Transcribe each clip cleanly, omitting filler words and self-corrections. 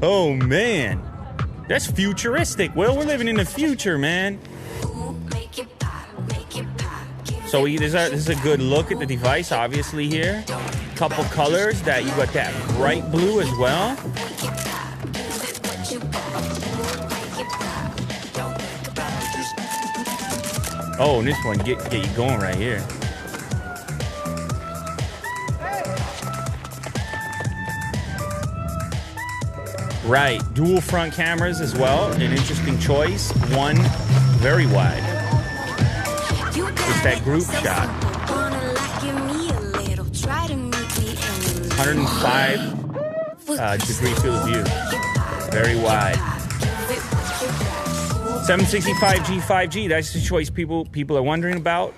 Oh, man. That's futuristic. Well, we're living in the future, man. So this is a good look at the device, obviously, here. Couple colors that you got that bright blue as well. Oh, and this one get you going right here. Right, dual front cameras as well. An interesting choice. One very wide. It's that group shot. 105 degree field of view. Very wide. 765G 5G. That's the choice people are wondering about.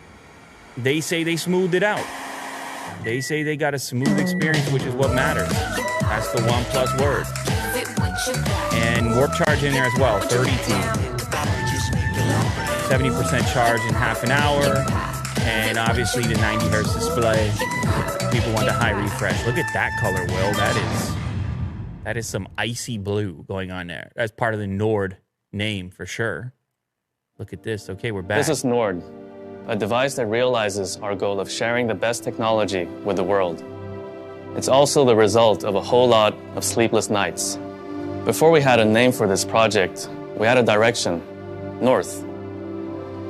They say they smoothed it out. They say they got a smooth experience, which is what matters. That's the OnePlus word. And warp charge in there as well, 32. 70% charge in half an hour. And obviously the 90 hertz display. People want the high refresh. Look at that color, Will. That is some icy blue going on there. That's part of the NORD name for sure. Look at this. Okay, we're back. This is NORD, a device that realizes our goal of sharing the best technology with the world. It's also the result of a whole lot of sleepless nights. Before we had a name for this project, we had a direction, north.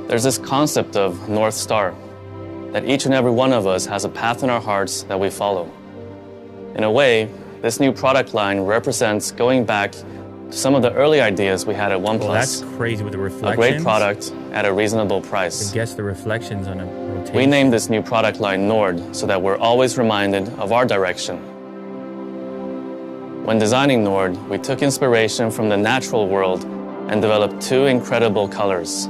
There's this concept of North Star, that each and every one of us has a path in our hearts that we follow. In a way, this new product line represents going back to some of the early ideas we had at OnePlus. Well, that's crazy with the reflections. A great product at a reasonable price. I guess the reflections on a rotation. We named this new product line NORD so that we're always reminded of our direction. When designing NORD, we took inspiration from the natural world and developed two incredible colors.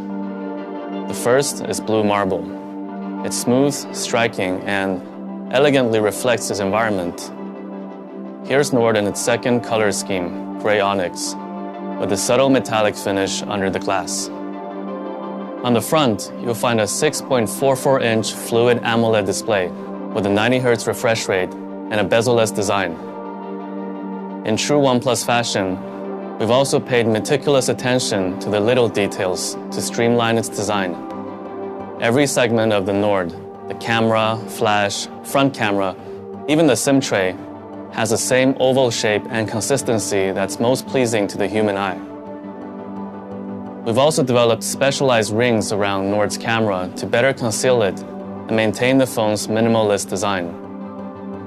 The first is blue marble. It's smooth, striking, and elegantly reflects its environment. Here's NORD in its second color scheme, gray onyx, with a subtle metallic finish under the glass. On the front, you'll find a 6.44-inch fluid AMOLED display with a 90 Hz refresh rate and a bezel-less design. In true OnePlus fashion, we've also paid meticulous attention to the little details to streamline its design. Every segment of the NORD, the camera, flash, front camera, even the SIM tray, has the same oval shape and consistency that's most pleasing to the human eye. We've also developed specialized rings around NORD's camera to better conceal it and maintain the phone's minimalist design.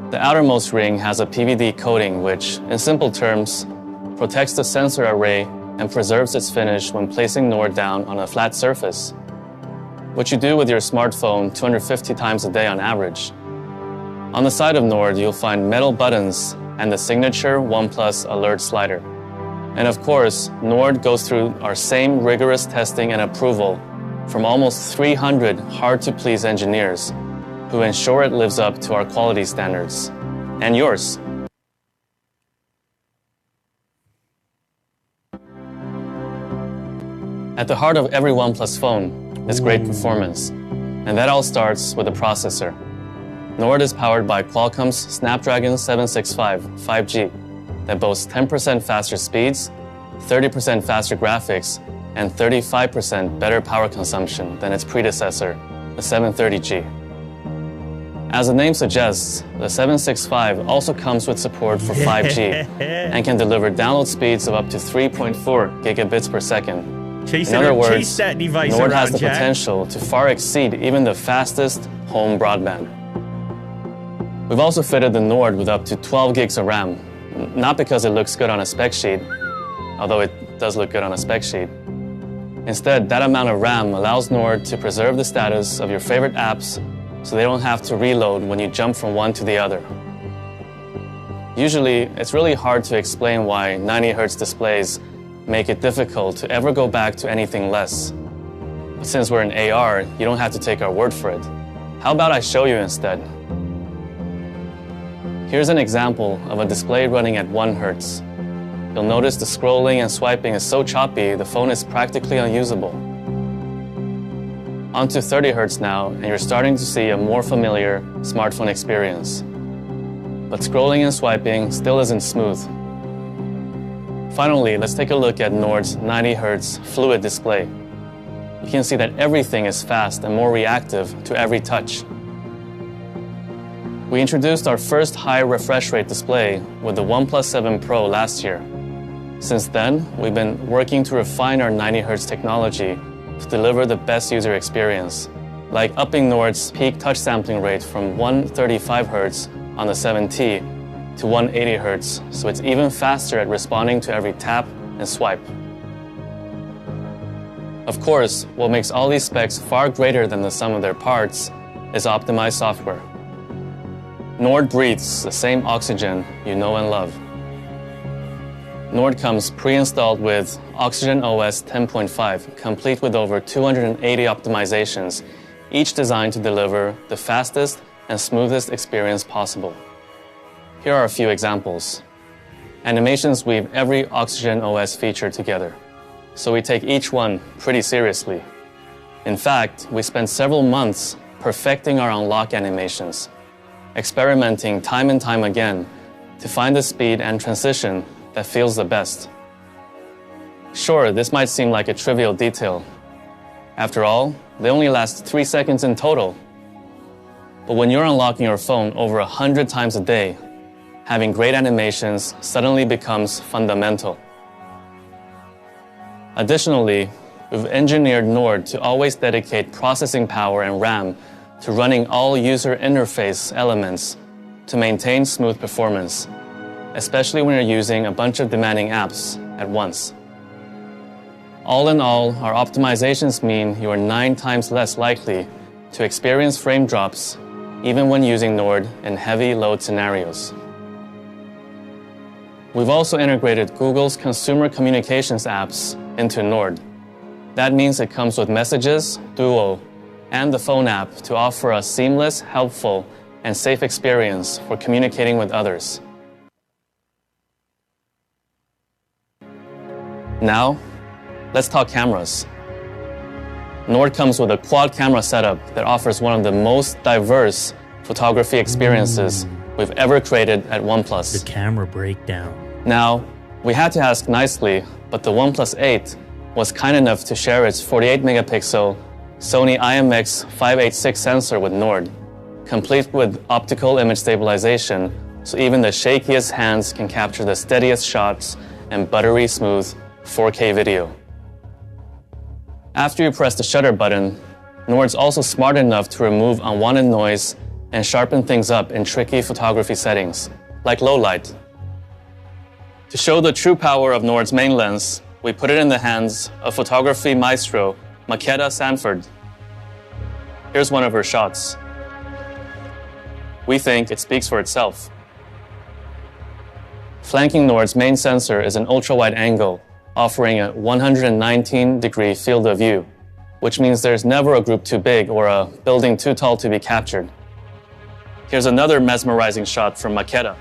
The outermost ring has a PVD coating which, in simple terms, protects the sensor array and preserves its finish when placing NORD down on a flat surface, which you do with your smartphone 250 times a day on average. On the side of NORD, you'll find metal buttons and the signature OnePlus alert slider. And of course, NORD goes through our same rigorous testing and approval from almost 300 hard-to-please engineers who ensure it lives up to our quality standards. And yours. At the heart of every OnePlus phone is great performance, and that all starts with the processor. NORD is powered by Qualcomm's Snapdragon 765 5G that boasts 10% faster speeds, 30% faster graphics, and 35% better power consumption than its predecessor, the 730G. As the name suggests, the 765 also comes with support for 5G and can deliver download speeds of up to 3.4 gigabits per second. In other words, NORD has the potential to far exceed even the fastest home broadband. We've also fitted the NORD with up to 12 gigs of RAM, not because it looks good on a spec sheet, although it does look good on a spec sheet. Instead, that amount of RAM allows NORD to preserve the status of your favorite apps so they don't have to reload when you jump from one to the other. Usually, it's really hard to explain why 90 Hz displays make it difficult to ever go back to anything less. But since we're in AR, you don't have to take our word for it. How about I show you instead? Here's an example of a display running at 1 Hz. You'll notice the scrolling and swiping is so choppy, the phone is practically unusable. Onto 30 Hz now, and you're starting to see a more familiar smartphone experience. But scrolling and swiping still isn't smooth. Finally, let's take a look at NORD's 90Hz fluid display. You can see that everything is fast and more reactive to every touch. We introduced our first high refresh rate display with the OnePlus 7 Pro last year. Since then, we've been working to refine our 90Hz technology to deliver the best user experience, like upping NORD's peak touch sampling rate from 135 Hz on the 7T to 180 Hz, so it's even faster at responding to every tap and swipe. Of course, what makes all these specs far greater than the sum of their parts is optimized software. NORD breathes the same oxygen you know and love. NORD comes pre-installed with Oxygen OS 10.5, complete with over 280 optimizations, each designed to deliver the fastest and smoothest experience possible. Here are a few examples. Animations weave every Oxygen OS feature together, so we take each one pretty seriously. In fact, we spent several months perfecting our unlock animations, experimenting time and time again to find the speed and transition that feels the best. Sure, this might seem like a trivial detail. After all, they only last 3 seconds in total. But when you're unlocking your phone over 100 times a day, having great animations suddenly becomes fundamental. Additionally, we've engineered NORD to always dedicate processing power and RAM to running all user interface elements to maintain smooth performance, especially when you're using a bunch of demanding apps at once. All in all, our optimizations mean you are 9 times less likely to experience frame drops even when using NORD in heavy load scenarios. We've also integrated Google's consumer communications apps into NORD. That means it comes with Messages, Duo, and the phone app to offer a seamless, helpful, and safe experience for communicating with others. Now, let's talk cameras. NORD comes with a quad camera setup that offers one of the most diverse photography experiences we've ever created at OnePlus. The camera breakdown. Now, we had to ask nicely, but the OnePlus 8 was kind enough to share its 48 megapixel Sony IMX586 sensor with NORD, complete with optical image stabilization, so even the shakiest hands can capture the steadiest shots and buttery smooth 4K video. After you press the shutter button, NORD's also smart enough to remove unwanted noise and sharpen things up in tricky photography settings, like low light. To show the true power of NORD's main lens, we put it in the hands of photography maestro Makeda Sanford. Here's one of her shots. We think it speaks for itself. Flanking NORD's main sensor is an ultra-wide angle, offering a 119-degree field of view, which means there's never a group too big or a building too tall to be captured. Here's another mesmerizing shot from Makeda.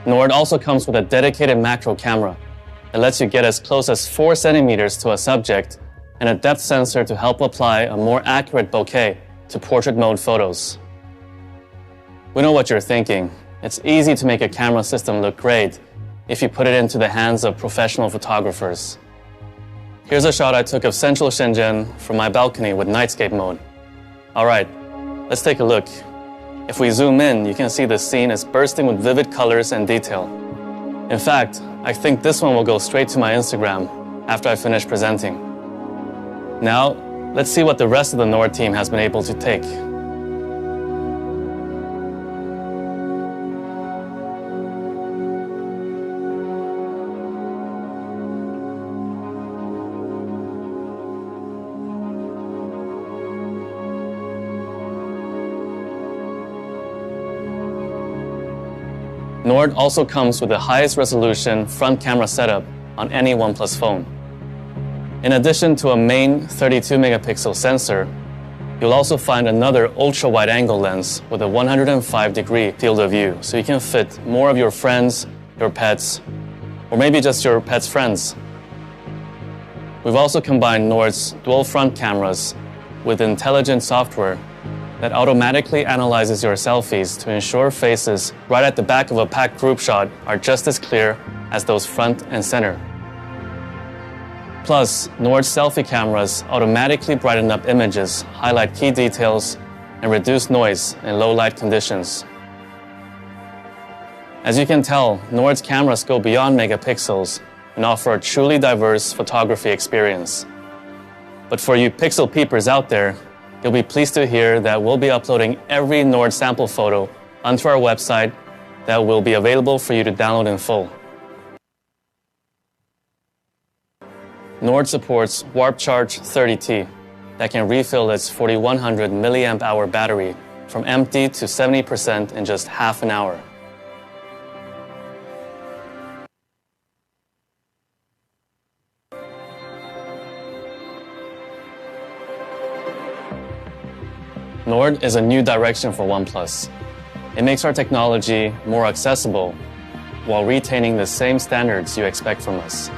NORD also comes with a dedicated macro camera that lets you get as close as 4 centimeters to a subject and a depth sensor to help apply a more accurate bokeh to portrait mode photos. We know what you're thinking. It's easy to make a camera system look great if you put it into the hands of professional photographers. Here's a shot I took of central Shenzhen from my balcony with nightscape mode. All right, let's take a look. If we zoom in, you can see the scene is bursting with vivid colors and detail. In fact, I think this one will go straight to my Instagram after I finish presenting. Now, let's see what the rest of the NORD team has been able to take. NORD also comes with the highest resolution front camera setup on any OnePlus phone. In addition to a main 32 megapixel sensor, you'll also find another ultra-wide angle lens with a 105-degree field of view, so you can fit more of your friends, your pets, or maybe just your pet's friends. We've also combined NORD's dual front cameras with intelligent software that automatically analyzes your selfies to ensure faces right at the back of a packed group shot are just as clear as those front and center. Plus, NORD selfie cameras automatically brighten up images, highlight key details, and reduce noise in low light conditions. As you can tell, NORD's cameras go beyond megapixels and offer a truly diverse photography experience. But for you pixel peepers out there, you'll be pleased to hear that we'll be uploading every NORD sample photo onto our website that will be available for you to download in full. NORD supports Warp Charge 30T that can refill its 4100 milliamp hour battery from empty to 70% in just half an hour. NORD is a new direction for OnePlus. It makes our technology more accessible while retaining the same standards you expect from us,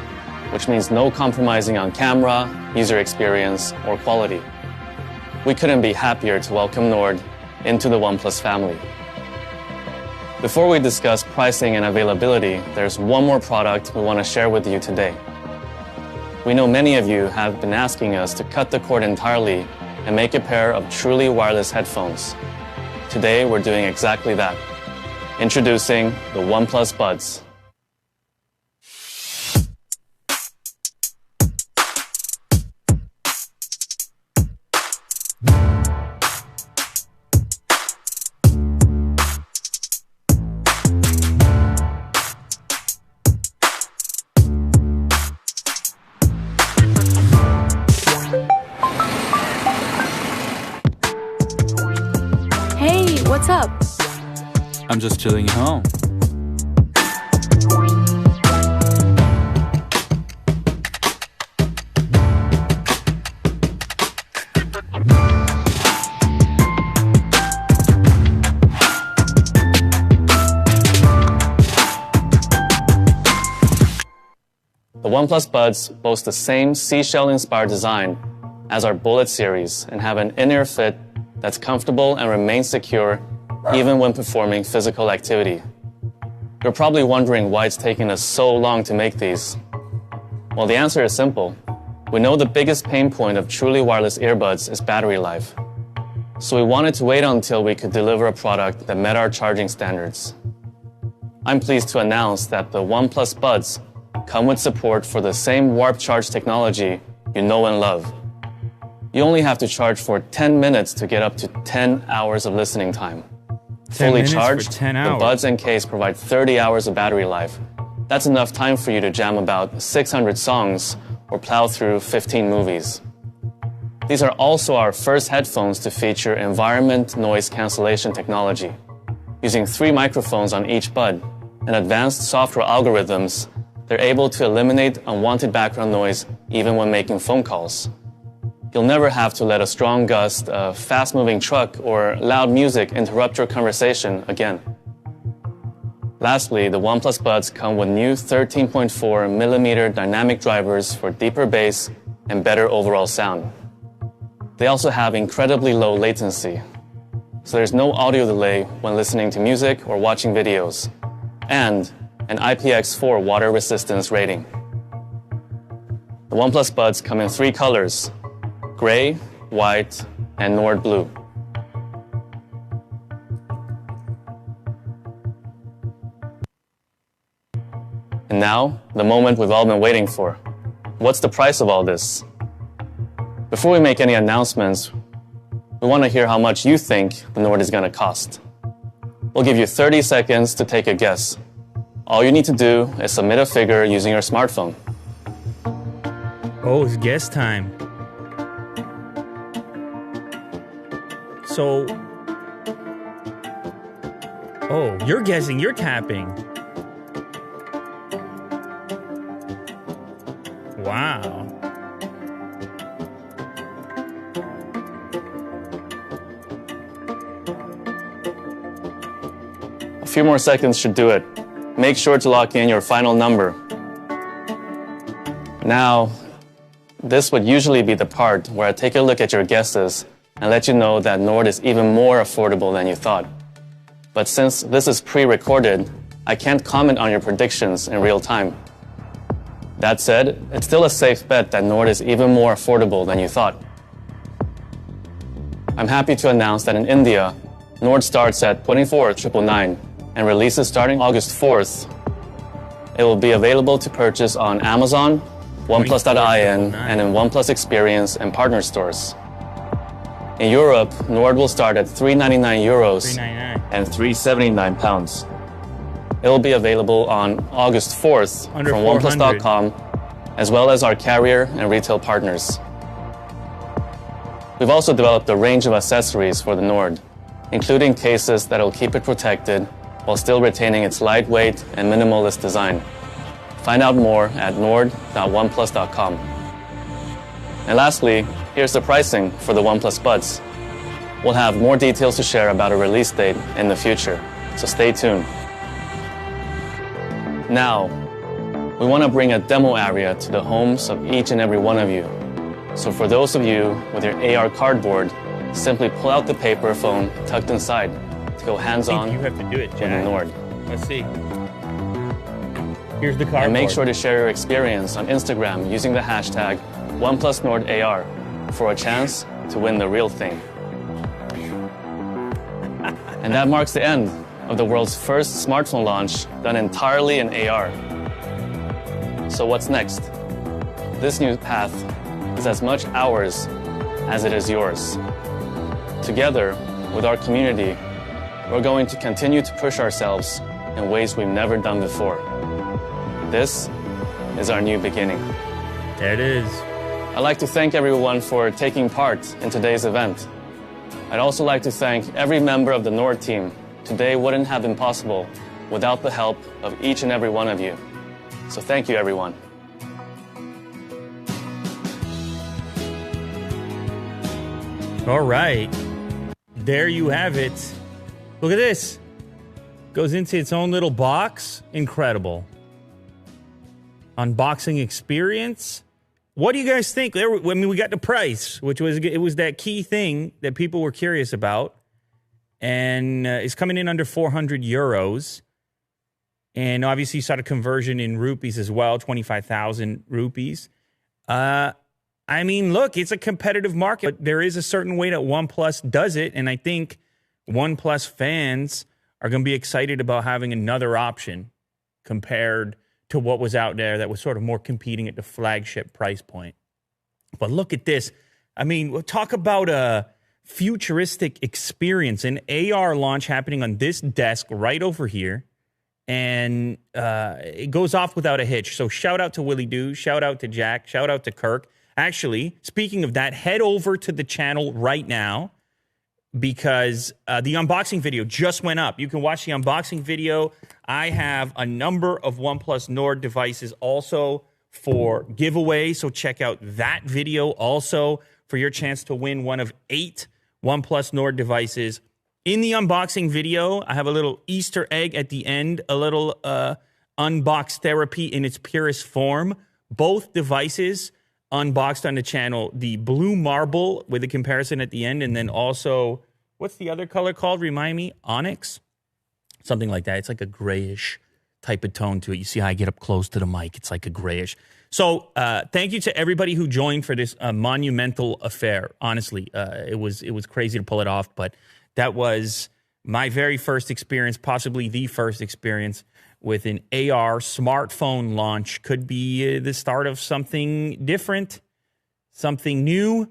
which means no compromising on camera, user experience, or quality. We couldn't be happier to welcome NORD into the OnePlus family. Before we discuss pricing and availability, there's one more product we want to share with you today. We know many of you have been asking us to cut the cord entirely and make a pair of truly wireless headphones. Today, we're doing exactly that. Introducing the OnePlus Buds. What's up? I'm just chilling at home. The OnePlus Buds boast the same seashell-inspired design as our Bullet series and have an in-ear fit that's comfortable and remains secure even when performing physical activity. You're probably wondering why it's taking us so long to make these. Well, the answer is simple. We know the biggest pain point of truly wireless earbuds is battery life. So we wanted to wait until we could deliver a product that met our charging standards. I'm pleased to announce that the OnePlus Buds come with support for the same Warp Charge technology you know and love. You only have to charge for 10 minutes to get up to 10 hours of listening time. Fully charged, the Buds and case provide 30 hours of battery life. That's enough time for you to jam about 600 songs or plow through 15 movies. These are also our first headphones to feature environment noise cancellation technology. Using 3 microphones on each bud and advanced software algorithms, they're able to eliminate unwanted background noise even when making phone calls. You'll never have to let a strong gust, a fast-moving truck, or loud music interrupt your conversation again. Lastly, the OnePlus Buds come with new 13.4mm dynamic drivers for deeper bass and better overall sound. They also have incredibly low latency, so there's no audio delay when listening to music or watching videos, and an IPX4 water resistance rating. The OnePlus Buds come in 3 colors: gray, white, and NORD blue. And now, the moment we've all been waiting for. What's the price of all this? Before we make any announcements, we want to hear how much you think the NORD is going to cost. We'll give you 30 seconds to take a guess. All you need to do is submit a figure using your smartphone. Oh, it's guess time. So, oh, you're guessing, you're tapping. Wow. A few more seconds should do it. Make sure to lock in your final number. Now, this would usually be the part where I take a look at your guesses and let you know that NORD is even more affordable than you thought. But since this is pre-recorded, I can't comment on your predictions in real time. That said, it's still a safe bet that NORD is even more affordable than you thought. I'm happy to announce that in India, NORD starts at 24,999 and releases starting August 4th. It will be available to purchase on Amazon, OnePlus.in, and in OnePlus Experience and partner stores. In Europe, NORD will start at €399 and £379. It will be available on August 4th from OnePlus.com, as well as our carrier and retail partners. We've also developed a range of accessories for the NORD, including cases that will keep it protected while still retaining its lightweight and minimalist design. Find out more at nord.oneplus.com. And lastly, here's the pricing for the OnePlus Buds. We'll have more details to share about a release date in the future, so stay tuned. Now, we want to bring a demo area to the homes of each and every one of you. So for those of you with your AR cardboard, simply pull out the paper phone tucked inside to go hands-on you have to do it, with the Jack. NORD. Let's see. Here's the cardboard. And make sure to share your experience on Instagram using the hashtag OnePlusNordAR for a chance to win the real thing. And that marks the end of the world's first smartphone launch done entirely in AR. So what's next? This new path is as much ours as it is yours. Together, with our community, we're going to continue to push ourselves in ways we've never done before. This is our new beginning. There it is. I'd like to thank everyone for taking part in today's event. I'd also like to thank every member of the NORD team. Today wouldn't have been possible without the help of each and every one of you. So thank you, everyone. All right. There you have it. Look at this. Goes into its own little box. Incredible. Unboxing experience. What do you guys think? I mean, we got the price, which was that key thing that people were curious about. And it's coming in under 400 euros. And obviously you saw the conversion in rupees as well, 25,000 rupees. I mean, look, it's a competitive market, but there is a certain way that OnePlus does it, and I think OnePlus fans are going to be excited about having another option compared to what was out there that was sort of more competing at the flagship price point. But look at this. I mean, we'll talk about a futuristic experience, an AR launch happening on this desk right over here, and it goes off without a hitch. So shout out to Willie Doo, shout out to Jack, shout out to Kirk. Actually, speaking of that, head over to the channel right now because the unboxing video just went up. You can watch the unboxing video. I have a number of OnePlus NORD devices also for giveaway, so check out that video also for your chance to win one of 8 OnePlus NORD devices. In the unboxing video, I have a little Easter egg at the end, a little unbox therapy in its purest form. Both devices unboxed on the channel, the blue marble with a comparison at the end, and then also, what's the other color called? Remind me, onyx? Something like that. It's like a grayish type of tone to it. You see how I get up close to the mic? It's like a grayish. So thank you to everybody who joined for this monumental affair. Honestly, it was crazy to pull it off, but that was my very first experience, possibly the first experience with an AR smartphone launch. Could be the start of something different, something new,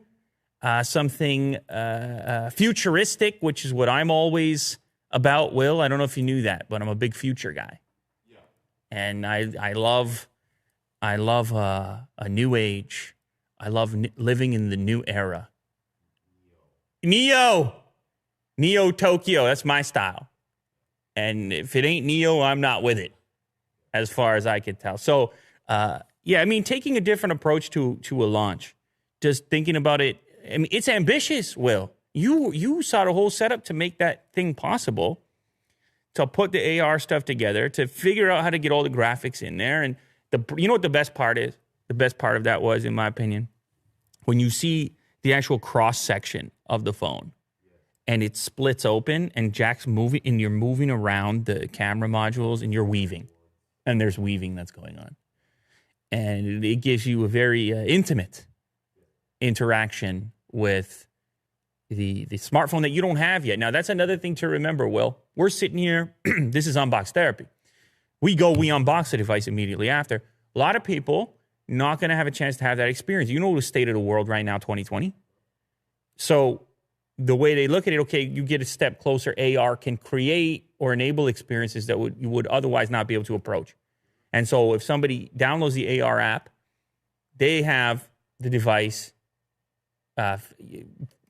something futuristic, which is what I'm always about, Will. I don't know if you knew that, but I'm a big future guy. Yeah. And I love a new age. I love living in the new era. Neo Tokyo, that's my style. And if it ain't Neo, I'm not with it, as far as I can tell. So, yeah, I mean, taking a different approach to a launch, just thinking about it. I mean, it's ambitious, Will. You saw the whole setup to make that thing possible, to put the AR stuff together, to figure out how to get all the graphics in there. And you know what the best part is? The best part of that was, in my opinion, when you see the actual cross-section of the phone. and it splits open, and Jack's moving, and you're moving around the camera modules, and you're weaving, and there's weaving that's going on, and it gives you a very intimate interaction with the smartphone that you don't have yet. Now, that's another thing to remember, Will. We're sitting here. This is Unbox Therapy. We unbox the device immediately after. A lot of people not going to have a chance to have that experience. You know the state of the world right now, 2020. So the way they look at it, okay, you get a step closer. AR can create or enable experiences that you would otherwise not be able to approach. And so if somebody downloads the AR app, they have the device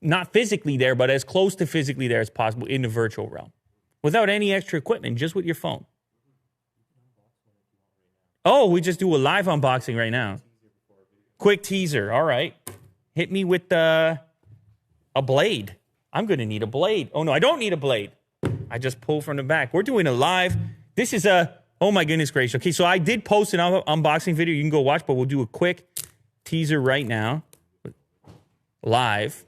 not physically there, but as close to physically there as possible in the virtual realm without any extra equipment, just with your phone. Oh, we just do a live unboxing right now. Quick teaser. All right. Hit me with a blade. I'm going to need a blade. Oh, no, I don't need a blade. I just pull from the back. We're doing a live. This is oh, my goodness gracious. Okay, so I did post an unboxing video. You can go watch, but we'll do a quick teaser right now. Live.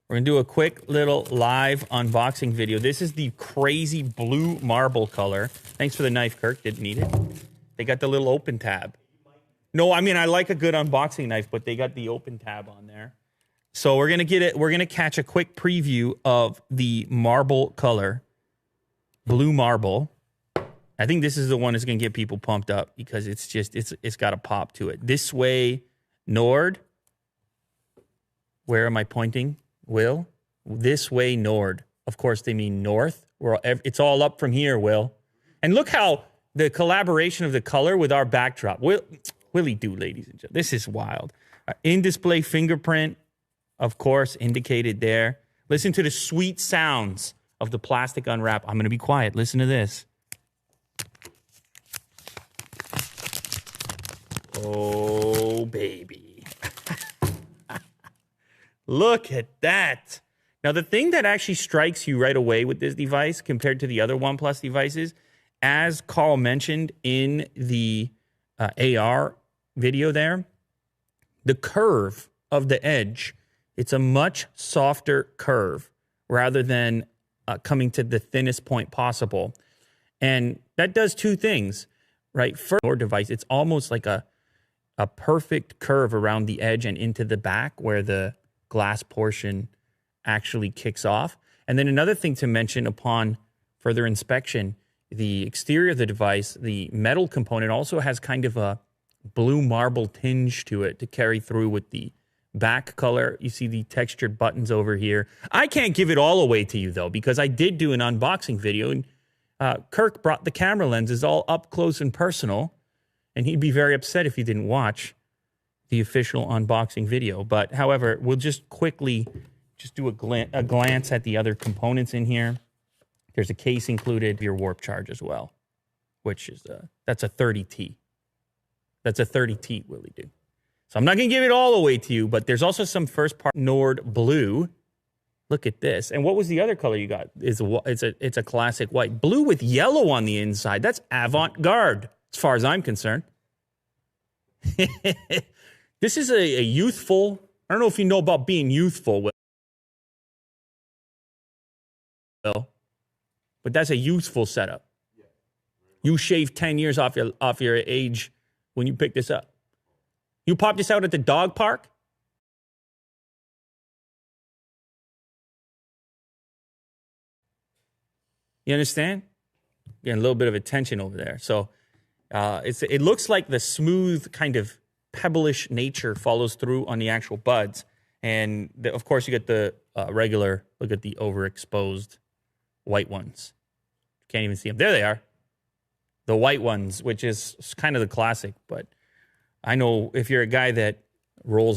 We're going to do a quick little live unboxing video. This is the crazy blue marble color. Thanks for the knife, Kirk. Didn't need it. They got the little open tab. No, I mean, I like a good unboxing knife, but they got the open tab on there. So we're going to get it. We're going to catch a quick preview of the marble color, blue marble. I think this is the one that's going to get people pumped up because it's just, it's got a pop to it. This way, NORD. Where am I pointing? Will? This way, NORD. Of course, they mean north. It's all up from here, Will. And look how the collaboration of the color with our backdrop. Willie do, ladies and gentlemen. This is wild. In-display fingerprint, of course, indicated there. Listen to the sweet sounds of the plastic unwrap. I'm going to be quiet. Listen to this. Oh, baby. Look at that. Now, the thing that actually strikes you right away with this device compared to the other OnePlus devices, as Carl mentioned in the AR video there, the curve of the edge, it's a much softer curve rather than coming to the thinnest point possible. And that does two things, right? For your device, it's almost like a perfect curve around the edge and into the back where the glass portion actually kicks off. And then another thing to mention upon further inspection, the exterior of the device, the metal component also has kind of a blue marble tinge to it to carry through with the back color. You see the textured buttons over here. I can't give it all away to you, though, because I did do an unboxing video, and Kirk brought the camera lenses all up close and personal, and he'd be very upset if he didn't watch the official unboxing video. But, however, we'll just quickly just do a glance at the other components in here. There's a case included, your warp charge as well, which is, that's a 30T. That's a 30T, Willie do. So I'm not going to give it all away to you, but there's also some first part NORD blue. Look at this. And what was the other color you got? It's a classic white. Blue with yellow on the inside. That's avant-garde, as far as I'm concerned. This is a youthful, I don't know if you know about being youthful, Will, but that's a youthful setup. You shaved 10 years off your age when you picked this up. You popped this out at the dog park? You understand? Getting a little bit of attention over there. So it looks like the smooth kind of pebblish nature follows through on the actual buds. And of course, you get the regular, look at the overexposed white ones. Can't even see them. There they are. The white ones, which is kind of the classic. But I know if you're a guy that rolls